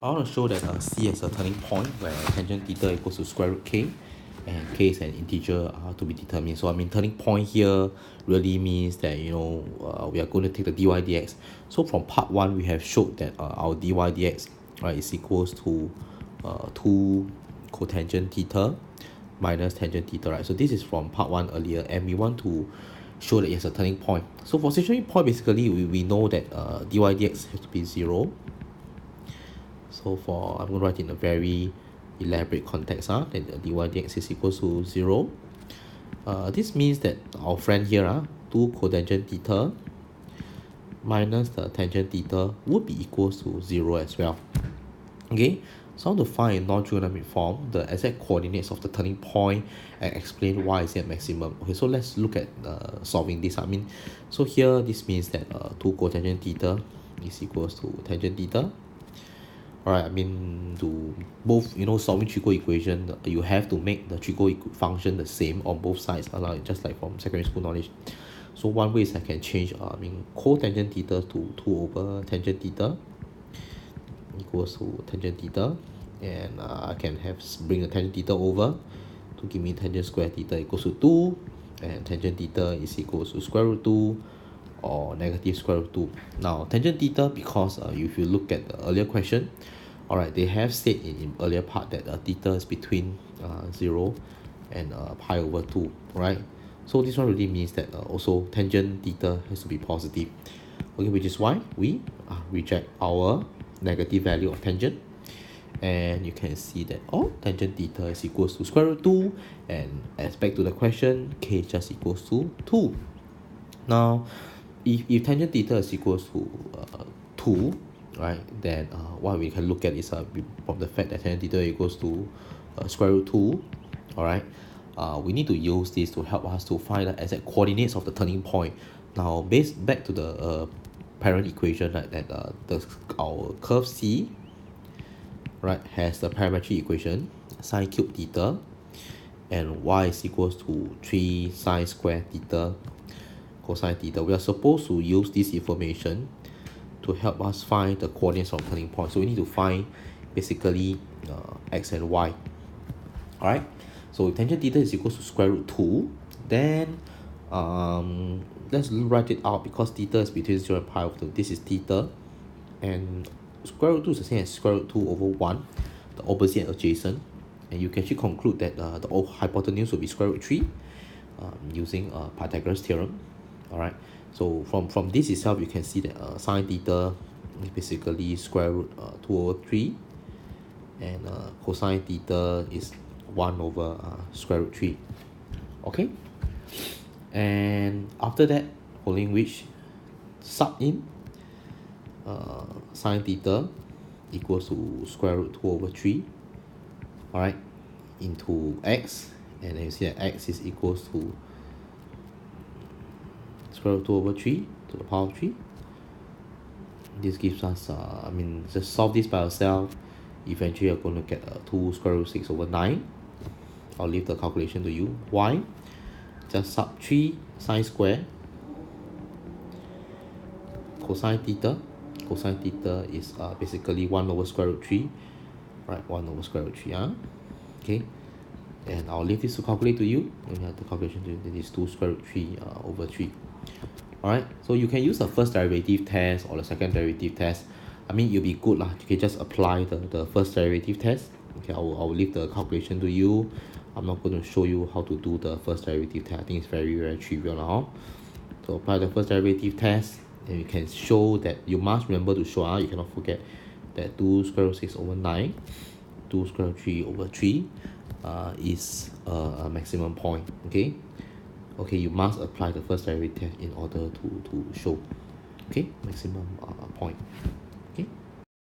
I want to show that C is a turning point where tangent theta equals to square root k and k is an integer to be determined. So I mean turning point here really means that we are going to take the dy dx. So from part 1 we have showed that our dy dx is equals to 2 cotangent theta minus tangent theta, right? So this is from part 1 earlier, and we want to show that it's a turning point. So for stationary point, basically we know that dy dx has to be 0. So I'm going to write in a very elaborate context that the dy dx is equals to 0. This means that our friend here, 2 cotangent theta minus the tangent theta would be equals to 0 as well. Okay, so I want to find in non-trigonometric form the exact coordinates of the turning point and explain why is it maximum. Okay, so let's look at solving this. So here this means that 2 cotangent theta is equals to tangent theta. Alright, to both, solving trigo equation, you have to make the trigo function the same on both sides, just like from secondary school knowledge. So one way is I can change, cotangent theta to 2 over tangent theta equals to tangent theta, and I can bring the tangent theta over to give me tangent square theta equals to 2, and tangent theta is equals to square root 2 or negative square root 2. Now tangent theta, because if you look at the earlier question, alright, they have said in earlier part that theta is between 0 and pi over 2, right? So this one really means that also tangent theta has to be positive. Okay, which is why we reject our negative value of tangent, and you can see that tangent theta is equals to square root 2, and as back to the question, k just equals to 2. Now if tangent theta is equals to 2, right, then what we can look at is from the fact that tangent theta equals to square root 2, alright, we need to use this to help us to find the exact coordinates of the turning point. Now back to the parent equation, right, that our curve C, right, has the parametric equation sine cube theta and y is equals to 3 sine square theta cosine theta. We are supposed to use this information to help us find the coordinates of turning point. So we need to find basically x and y. Alright, so if tangent theta is equals to square root 2, then let's write it out, because theta is between 0 and pi over 2. This is theta, and square root 2 is the same as square root 2 over 1, the opposite and adjacent, and you can actually conclude that the hypotenuse will be square root 3 using Pythagoras theorem. Alright, so from this itself you can see that sine theta is basically square root 2 over 3, and cosine theta is 1 over square root 3. Okay, and after that, following which, sub in sine theta equals to square root 2 over 3, alright, into x, and then you see that x is equals to square root 2 over 3 to the power of 3. This gives us, just solve this by yourself. Eventually you're going to get 2 square root 6 over 9. I'll leave the calculation to you. Y, just sub 3 sine square cosine theta. Cosine theta is basically 1 over square root 3. Right, 1 over square root 3. Okay, and I'll leave this to calculate to you. And you have the calculation to you. That is 2 square root 3 over 3. Alright, so you can use the first derivative test or the second derivative test. You'll be good. You can just apply the first derivative test. Okay, I will leave the calculation to you. I'm not going to show you how to do the first derivative test. I think it's very, very trivial now. So apply the first derivative test, and you can show that, you must remember to show, you cannot forget that 2 square root 6 over 9, 2 square root 3 over 3 is a maximum point. Okay, you must apply the first derivative in order to show maximum point.